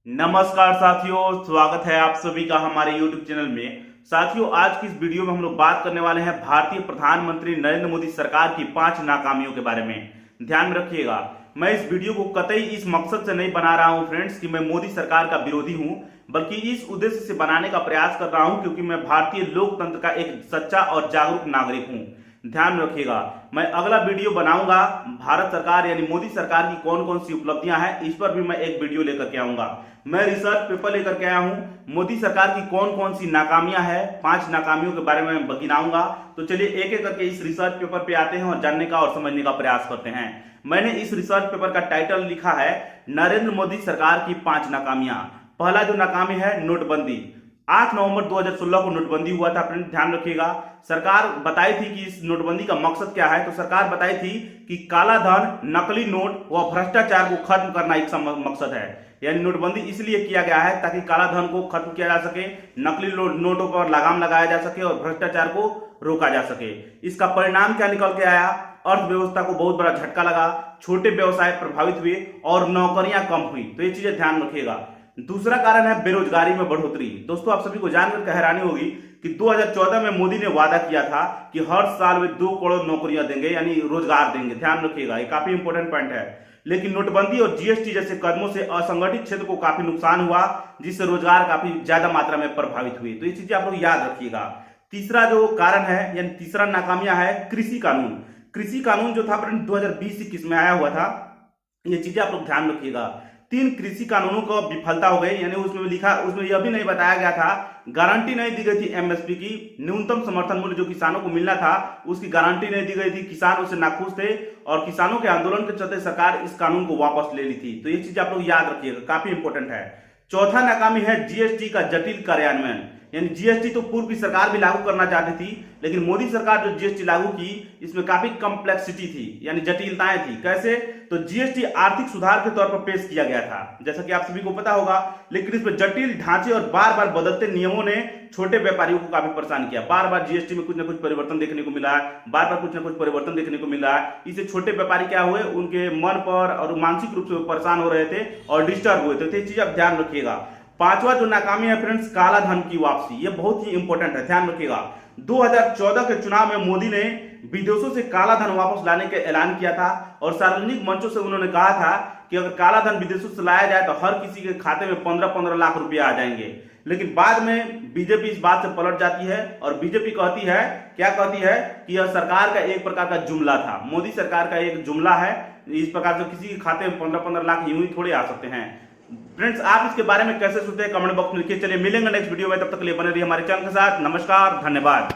नमस्कार साथियों, स्वागत है आप सभी का हमारे YouTube चैनल में। साथियों, आज की इस वीडियो में हम लोग बात करने वाले हैं भारतीय प्रधानमंत्री नरेंद्र मोदी सरकार की 5 नाकामियों के बारे में। ध्यान में रखिएगा, मैं इस वीडियो को कतई इस मकसद से नहीं बना रहा हूं फ्रेंड्स कि मैं मोदी सरकार का विरोधी हूं, बल्कि इस उद्देश्य से बनाने का प्रयास कर रहा हूं क्योंकि मैं भारतीय लोकतंत्र का एक सच्चा और जागरूक नागरिक हूं। ध्यान में रखिएगा, मैं अगला वीडियो बनाऊंगा भारत सरकार यानी मोदी सरकार की कौन कौन सी उपलब्धियां हैं, इस पर भी मैं एक वीडियो लेकर के आऊंगा। मैं रिसर्च पेपर लेकर के आया हूं, मोदी सरकार की कौन कौन सी नाकामियां हैं, 5 नाकामियों के बारे में गिनाऊंगा। तो चलिए एक एक करके इस रिसर्च पेपर पे आते हैं और जानने का और समझने का प्रयास करते हैं। मैंने इस रिसर्च पेपर का टाइटल लिखा है नरेंद्र मोदी सरकार की 5 नाकामियां। पहला जो नाकामी है नोटबंदी। 8 नवंबर 2016 को नोटबंदी हुआ था फ्रेंड, ध्यान रखिएगा। सरकार बताई थी कि इस नोटबंदी का मकसद क्या है, तो सरकार बताई थी कि काला धन, नकली नोट व भ्रष्टाचार को खत्म करना एक मकसद है। यानी नोटबंदी इसलिए किया गया है ताकि काला धन को खत्म किया जा सके, नकली नोटों पर लगाम लगाया जा सके और भ्रष्टाचार को रोका जा सके। इसका परिणाम क्या निकल के आया? अर्थव्यवस्था को बहुत बड़ा झटका लगा, छोटे व्यवसाय प्रभावित हुए और नौकरियां कम हुई। तो ये चीजें ध्यान रखिएगा। दूसरा कारण है बेरोजगारी में बढ़ोतरी। दोस्तों, आप सभी को जानकर हैरानी होगी कि 2014 में मोदी ने वादा किया था कि हर साल वे 2 करोड़ नौकरियां देंगे, यानी रोजगार देंगे। ध्यान रखिएगा, ये काफी इंपॉर्टेंट पॉइंट है। लेकिन नोटबंदी और जीएसटी जैसे कदमों से असंगठित क्षेत्र को काफी नुकसान हुआ, जिससे रोजगार काफी ज्यादा मात्रा में प्रभावित हुए। तो ये चीजें आप लोग याद रखिएगा। तीसरा जो कारण है यानी तीसरा नाकामियां है कृषि कानून। कृषि कानून जो था 2020-21 में आया हुआ था, ये चीजें आप लोग ध्यान रखिएगा। 3 कृषि कानूनों को विफलता हो गई, यानी उसमें यह भी नहीं बताया गया था, गारंटी नहीं दी गई थी एमएसपी की, न्यूनतम समर्थन मूल्य जो किसानों को मिलना था उसकी गारंटी नहीं दी गई थी। किसान उससे नाखुश थे और किसानों के आंदोलन के चलते सरकार इस कानून को वापस ले ली थी। तो ये चीज आप लोग याद रखिएगा, काफी इंपॉर्टेंट है। चौथा नाकामी है जीएसटी का जटिल कार्यान्वयन। यानी जीएसटी तो पूर्व की सरकार भी लागू करना चाहती थी, लेकिन मोदी सरकार जो जीएसटी लागू की इसमें काफी कॉम्प्लेक्सिटी थी, यानी जटिलताएं थी। कैसे? तो जीएसटी आर्थिक सुधार के तौर पर पेश किया गया था, जैसा कि आप सभी को पता होगा, लेकिन इसमें जटिल ढांचे और बार बार बदलते नियमों ने छोटे व्यापारियों को काफी परेशान किया। बार बार जीएसटी में कुछ ना कुछ परिवर्तन देखने को मिला है, बार बार कुछ ना कुछ परिवर्तन देखने को मिला है। इससे छोटे व्यापारी क्या हुए, उनके मन पर और मानसिक रूप से परेशान हो रहे थे और डिस्टर्ब हुए थे। तो ये चीज आप ध्यान रखिएगा। पांचवा जो नाकामी है फ्रेंड्स, काला धन की वापसी। ये बहुत ही इंपॉर्टेंट है, ध्यान रखिएगा। 2014 के चुनाव में मोदी ने विदेशों से काला धन वापस लाने का ऐलान किया था और सार्वजनिक मंचों से उन्होंने कहा था कि अगर काला धन विदेशों से लाया जाए तो हर किसी के खाते में 15-15 लाख रुपया आ जाएंगे। लेकिन बाद में बीजेपी इस बात से पलट जाती है और बीजेपी कहती है, क्या कहती है कि यह सरकार का एक प्रकार का जुमला था, मोदी सरकार का एक जुमला है। इस प्रकार से किसी के खाते में 15-15 लाख यूं ही थोड़े आ सकते हैं। फ्रेंड्स, आप इसके बारे में कैसे सोचते हैं कमेंट बॉक्स में लिखिए। चलिए मिलेंगे नेक्स्ट वीडियो में, तब तक के लिए बने रहिए हमारे चैनल के साथ। नमस्कार, धन्यवाद।